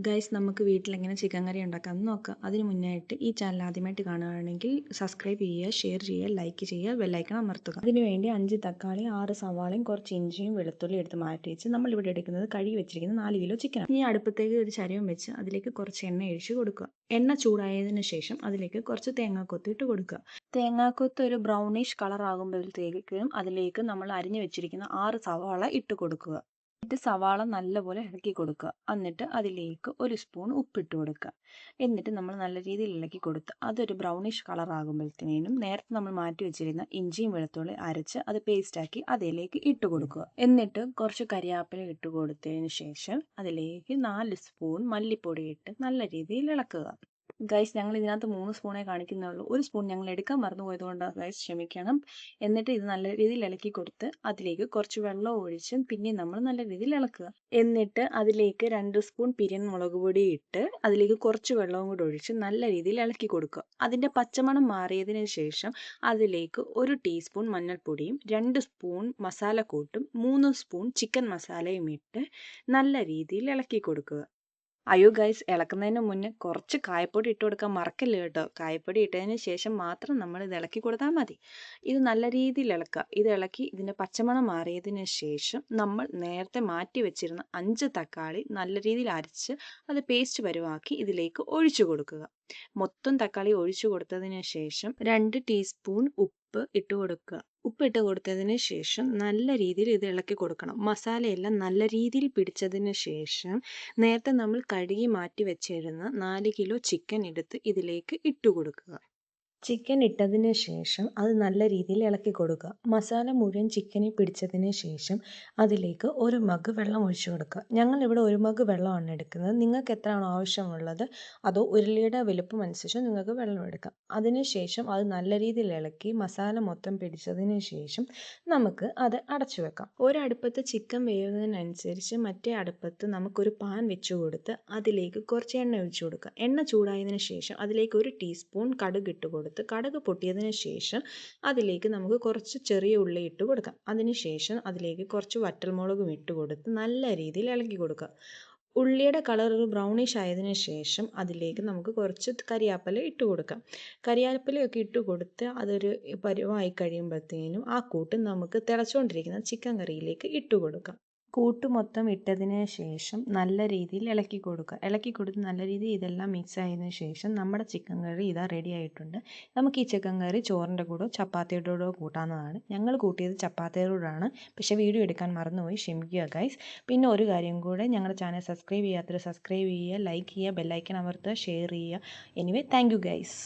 Guys നമുക്ക് വീട്ടിലെങ്ങനെ chicken കറി ഉണ്ടാക്കാമെന്ന് നോക്കാം. അതിന് മുന്നായിട്ട് ഈ ചാനൽ ആദ്യമായിട്ട് കാണുകയാണെങ്കിൽ സബ്സ്ക്രൈബ് ചെയ്യുക, ഷെയർ ചെയ്യുക, ലൈക്ക് ചെയ്യുക, ബെല്ലൈക്കൺ അമർത്തുക. അതിനുവേണ്ടി 5 തക്കാളി, 6 സവാളയും കുറച്ച് ഇഞ്ചിയും വെളുത്തുള്ളി എടുത്ത് മാറ്റി വെച്ച് നമ്മളിവിടെ എടുക്കുന്നത് കഴുകി വെച്ചിരിക്കുന്ന 4 കിലോ ചിക്കനാണ്. ഇനി അടുപ്പത്തേക്ക് ഒരു ചരുവം വെച്ച് അതിലേക്ക് കുറച്ച് എണ്ണ ഒഴിച്ച് കൊടുക്കുക. എണ്ണ ചൂടായതിനു ശേഷം അതിലേക്ക് കുറച്ച് തേങ്ങാക്കൊത്ത് ഇട്ട് കൊടുക്കുക. തേങ്ങാക്കൊത്ത് ഒരു ബ്രൗണിഷ് കളർ ആകുമ്പോഴത്തേക്കും അതിലേക്ക് നമ്മൾ അരിഞ്ഞു വെച്ചിരിക്കുന്ന 6 സവാള ഇട്ട് കൊടുക്കുക. എന്നിട്ട് സവാള നല്ലപോലെ ഇളക്കി കൊടുക്കുക. എന്നിട്ട് അതിലേക്ക് 1 സ്പൂൺ ഉപ്പിട്ട് കൊടുക്കുക. എന്നിട്ട് നമ്മൾ നല്ല രീതിയിൽ ഇളക്കി കൊടുത്ത് അതൊരു ബ്രൗണിഷ് കളർ ആകുമ്പോഴത്തേനും നേരത്തെ നമ്മൾ മാറ്റി വെച്ചിരുന്ന ഇഞ്ചിയും വെളുത്തുള്ളി അരച്ച് അത് പേസ്റ്റാക്കി അതിലേക്ക് ഇട്ട് കൊടുക്കുക. എന്നിട്ട് കുറച്ച് കരിയാപ്പില ഇട്ട് കൊടുത്തതിന് ശേഷം അതിലേക്ക് 4 സ്പൂൺ മല്ലിപ്പൊടി ഇട്ട് നല്ല രീതിയിൽ ഇളക്കുക. ഗൈസ്, ഞങ്ങൾ ഇതിനകത്ത് 3 സ്പൂണേ കാണിക്കുന്നുള്ളൂ. 1 സ്പൂൺ ഞങ്ങൾ എടുക്കാൻ മറന്നു പോയതുകൊണ്ട് ഗൈസ് ക്ഷമിക്കണം. എന്നിട്ട് ഇത് നല്ല രീതിയിൽ ഇളക്കി കൊടുത്ത് അതിലേക്ക് കുറച്ച് വെള്ളം ഒഴിച്ച് പിന്നെ നമ്മൾ നല്ല രീതിയിൽ ഇളക്കുക. എന്നിട്ട് അതിലേക്ക് 2 സ്പൂൺ പിരിയൻ മുളക് പൊടി ഇട്ട് അതിലേക്ക് കുറച്ച് വെള്ളവും കൂടി ഒഴിച്ച് നല്ല രീതിയിൽ ഇളക്കി കൊടുക്കുക. അതിൻ്റെ പച്ചമണം മാറിയതിന് ശേഷം അതിലേക്ക് 1 ടീസ്പൂൺ മഞ്ഞൾപ്പൊടിയും 2 സ്പൂൺ മസാലക്കൂട്ടും 3 സ്പൂൺ ചിക്കൻ മസാലയും ഇട്ട് നല്ല രീതിയിൽ ഇളക്കി കൊടുക്കുക. അയ്യോ ഗൈസ്, ഇളക്കുന്നതിന് മുന്നേ കുറച്ച് കായപ്പൊടി ഇട്ട് കൊടുക്കാൻ മറക്കല്ലേ കേട്ടോ. കായപ്പൊടി ഇട്ടതിന് ശേഷം മാത്രം നമ്മൾ ഇത് ഇളക്കി കൊടുത്താൽ മതി. ഇത് നല്ല രീതിയിൽ ഇളക്കുക. ഇത് ഇളക്കി ഇതിൻ്റെ പച്ചമണം മാറിയതിന് ശേഷം നമ്മൾ നേരത്തെ മാറ്റി വെച്ചിരുന്ന 5 തക്കാളി നല്ല രീതിയിൽ അരച്ച് അത് പേസ്റ്റ് പരുവാക്കി ഇതിലേക്ക് ഒഴിച്ചു കൊടുക്കുക. മൊത്തം തക്കാളി ഒഴിച്ചു കൊടുത്തതിന് ശേഷം 2 ടീസ്പൂൺ ഉപ്പ് ഇട്ട് കൊടുക്കുക. ഉപ്പിട്ട് കൊടുത്തതിന് ശേഷം നല്ല രീതിയിൽ ഇത് ഇളക്കി കൊടുക്കണം. മസാലയെല്ലാം നല്ല രീതിയിൽ പിടിച്ചതിന് ശേഷം നേരത്തെ നമ്മൾ കഴുകി മാറ്റി വെച്ചിരുന്ന 4 കിലോ ചിക്കൻ എടുത്ത് ഇതിലേക്ക് ഇട്ട് കൊടുക്കുക. ചിക്കൻ ഇട്ടതിന് ശേഷം അത് നല്ല രീതിയിൽ ഇളക്കി കൊടുക്കുക. മസാല മുഴുവൻ ചിക്കനിൽ പിടിച്ചതിന് ശേഷം അതിലേക്ക് 1 മഗ് വെള്ളം ഒഴിച്ചു കൊടുക്കുക. ഞങ്ങളിവിടെ 1 മഗ് വെള്ളമാണ് എടുക്കുന്നത്. നിങ്ങൾക്ക് എത്രയാണോ ആവശ്യമുള്ളത് അതോ ഉരുളിയുടെ വലുപ്പം അനുസരിച്ച് നിങ്ങൾക്ക് വെള്ളം എടുക്കാം. അതിനുശേഷം അത് നല്ല രീതിയിൽ ഇളക്കി മസാല മൊത്തം പിടിച്ചതിന് ശേഷം നമുക്ക് അത് അടച്ചു വെക്കാം. ഒരടുപ്പത്ത് ചിക്കൻ വേവുന്നതിനനുസരിച്ച് മറ്റേ അടുപ്പത്ത് നമുക്കൊരു പാൻ വെച്ച് കൊടുത്ത് അതിലേക്ക് കുറച്ച് എണ്ണ ഒഴിച്ചു കൊടുക്കുക. എണ്ണ ചൂടായതിനു ശേഷം അതിലേക്ക് 1 ടീസ്പൂൺ കടുക് ഇട്ട് കൊടുത്ത് കടുക് പൊട്ടിയതിന് ശേഷം അതിലേക്ക് നമുക്ക് കുറച്ച് ചെറിയ ഉള്ളി ഇട്ട് കൊടുക്കാം. അതിനുശേഷം അതിലേക്ക് കുറച്ച് വറ്റൽമുളകും ഇട്ട് കൊടുത്ത് നല്ല രീതിയിൽ ഇളക്കി കൊടുക്കുക. ഉള്ളിയുടെ കളർ ഒരു ബ്രൗണിഷ് ആയതിനു ശേഷം അതിലേക്ക് നമുക്ക് കുറച്ച് കരിയാപ്പില ഇട്ട് കൊടുക്കാം. കരിയാപ്പിലയൊക്കെ ഇട്ട് കൊടുത്ത് അതൊരു പരുവായി കഴിയുമ്പോഴത്തേനും ആ കൂട്ട് നമുക്ക് തിളച്ചുകൊണ്ടിരിക്കുന്ന ചിക്കൻ കറിയിലേക്ക് ഇട്ട് കൊടുക്കാം. കൂട്ട് മൊത്തം ഇട്ടതിന് ശേഷം നല്ല രീതിയിൽ ഇളക്കി കൊടുക്കുക. ഇളക്കി കൊടുത്ത് നല്ല രീതിയിൽ ഇതെല്ലാം മിക്സ് ആയതിനു ശേഷം നമ്മുടെ ചിക്കൻ കറി ഇതാ റെഡി ആയിട്ടുണ്ട്. നമുക്ക് ഈ ചിക്കൻ കറി ചോറിൻ്റെ കൂടെ ചപ്പാത്തിയുടെ കൂടെ കൂട്ടാവുന്നതാണ്. ഞങ്ങൾ കൂട്ടിയത് ചപ്പാത്തിയുടെ കൂടെയാണ്. പക്ഷേ വീഡിയോ എടുക്കാൻ മറന്നുപോയി, ക്ഷമിക്കുക ഗൈസ്. പിന്നെ ഒരു കാര്യം കൂടെ, ഞങ്ങളുടെ ചാനൽ സബ്സ്ക്രൈബ് ചെയ്യാത്തവർ സബ്സ്ക്രൈബ് ചെയ്യുക, ലൈക്ക് ചെയ്യുക, ബെല്ലൈക്കൺ അമർത്തുക, ഷെയർ ചെയ്യുക. Anyway thank you guys.